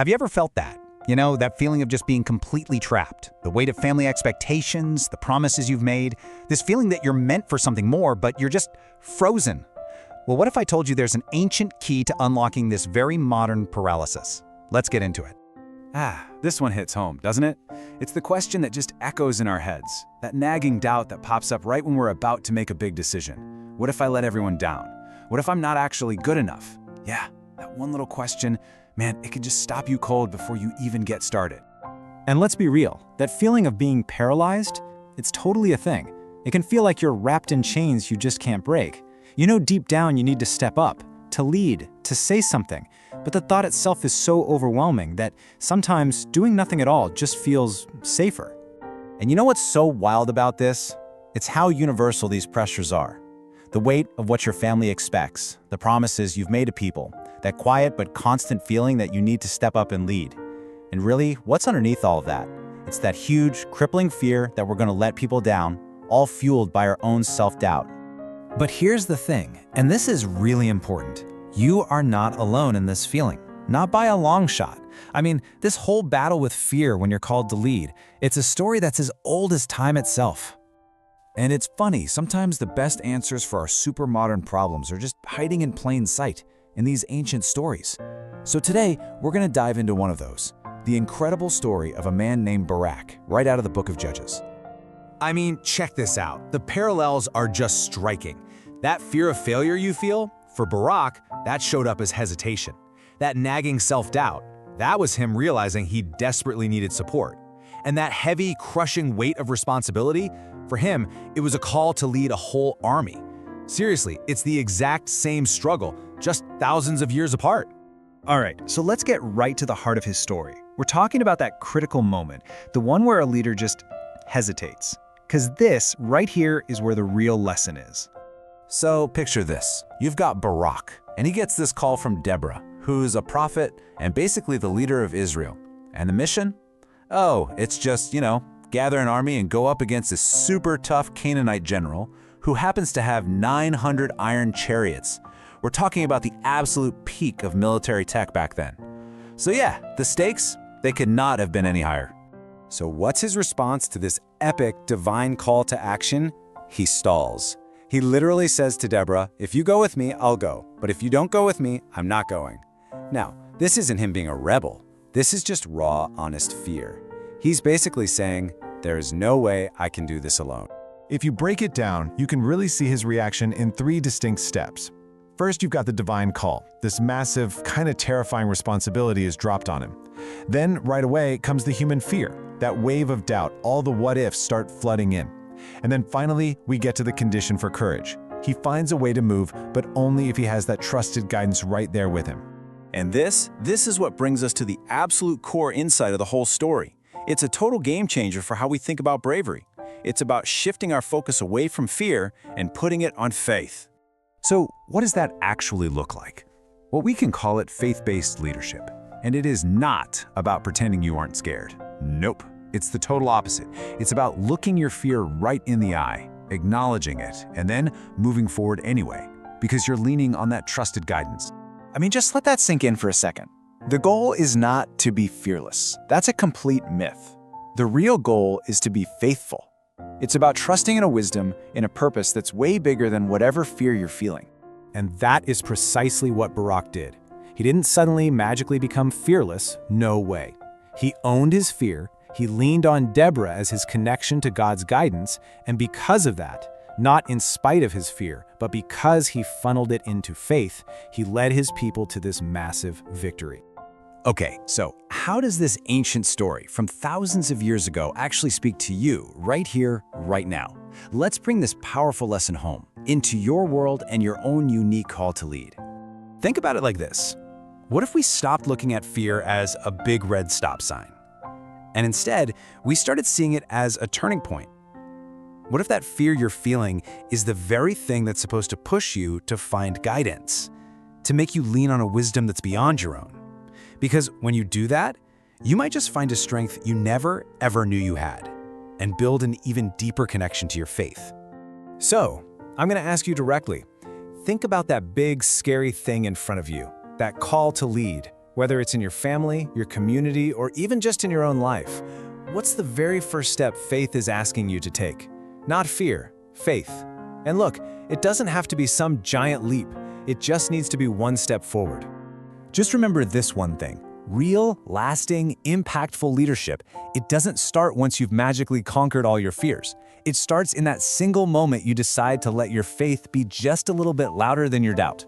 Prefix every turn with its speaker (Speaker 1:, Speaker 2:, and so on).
Speaker 1: Have you ever felt that? You know, that feeling of just being completely trapped. The weight of family expectations, the promises you've made, this feeling that you're meant for something more, but you're just frozen. Well, what if I told you there's an ancient key to unlocking this very modern paralysis? Let's get into it.
Speaker 2: This one hits home, doesn't it? It's the question that just echoes in our heads, that nagging doubt that pops up right when we're about to make a big decision. What if I let everyone down? What if I'm not actually good enough? Yeah, that one little question, man, it can just stop you cold before you even get started.
Speaker 3: And let's be real, that feeling of being paralyzed, it's totally a thing. It can feel like you're wrapped in chains you just can't break. You know deep down you need to step up, to lead, to say something, but the thought itself is so overwhelming that sometimes doing nothing at all just feels safer.
Speaker 4: And you know what's so wild about this? It's how universal these pressures are. The weight of what your family expects, the promises you've made to people, that quiet but constant feeling that you need to step up and lead. And really, what's underneath all of that? It's that huge, crippling fear that we're going to let people down, all fueled by our own self-doubt.
Speaker 5: But here's the thing, and this is really important. You are not alone in this feeling, not by a long shot. I mean, this whole battle with fear when you're called to lead, it's a story that's as old as time itself.
Speaker 2: And it's funny, sometimes the best answers for our super modern problems are just hiding in plain sight in these ancient stories. So today, we're going to dive into one of those, the incredible story of a man named Barak, right out of the book of Judges.
Speaker 6: I mean, check this out. The parallels are just striking. That fear of failure you feel, for Barak, that showed up as hesitation. That nagging self-doubt, that was him realizing he desperately needed support. And that heavy, crushing weight of responsibility, for him, it was a call to lead a whole army. Seriously, it's the exact same struggle, just thousands of years apart.
Speaker 3: All right, so let's get right to the heart of his story. We're talking about that critical moment, the one where a leader just hesitates. Because this, right here, is where the real lesson is.
Speaker 4: So picture this. You've got Barak, and he gets this call from Deborah, who's a prophet and basically the leader of Israel. And the mission? Oh, it's just, gather an army and go up against a super tough Canaanite general who happens to have 900 iron chariots. We're talking about the absolute peak of military tech back then. So yeah, the stakes, they could not have been any higher.
Speaker 2: So what's his response to this epic divine call to action? He stalls. He literally says to Deborah, if you go with me, I'll go. But if you don't go with me, I'm not going. Now, this isn't him being a rebel. This is just raw, honest fear. He's basically saying, there is no way I can do this alone.
Speaker 7: If you break it down, you can really see his reaction in 3 distinct steps. First, you've got the divine call. This massive, kind of terrifying responsibility is dropped on him. Then, right away, comes the human fear. That wave of doubt, all the what-ifs start flooding in. And then finally, we get to the condition for courage. He finds a way to move, but only if he has that trusted guidance right there with him.
Speaker 4: And this is what brings us to the absolute core insight of the whole story. It's a total game changer for how we think about bravery. It's about shifting our focus away from fear and putting it on faith.
Speaker 2: So what does that actually look like? Well, we can call it faith-based leadership. And it is not about pretending you aren't scared. Nope. It's the total opposite. It's about looking your fear right in the eye, acknowledging it, and then moving forward anyway, because you're leaning on that trusted guidance.
Speaker 3: I mean, just let that sink in for a second. The goal is not to be fearless. That's a complete myth. The real goal is to be faithful. It's about trusting in a wisdom, in a purpose that's way bigger than whatever fear you're feeling. And that is precisely what Barak did. He didn't suddenly magically become fearless, no way. He owned his fear, he leaned on Deborah as his connection to God's guidance, and because of that, not in spite of his fear, but because he funneled it into faith, he led his people to this massive victory.
Speaker 4: Okay, so how does this ancient story from thousands of years ago actually speak to you right here, right now? Let's bring this powerful lesson home into your world and your own unique call to lead.
Speaker 6: Think about it like this. What if we stopped looking at fear as a big red stop sign? And instead, we started seeing it as a turning point. What if that fear you're feeling is the very thing that's supposed to push you to find guidance, to make you lean on a wisdom that's beyond your own? Because when you do that, you might just find a strength you never, ever knew you had, and build an even deeper connection to your faith. So, I'm going to ask you directly, think about that big, scary thing in front of you, that call to lead,
Speaker 3: Whether it's in your family, your community, or even just in your own life, what's the very first step faith is asking you to take? Not fear, faith. And look, it doesn't have to be some giant leap. It just needs to be one step forward. Just remember this one thing. Real, lasting, impactful leadership, it doesn't start once you've magically conquered all your fears. It starts in that single moment you decide to let your faith be just a little bit louder than your doubt.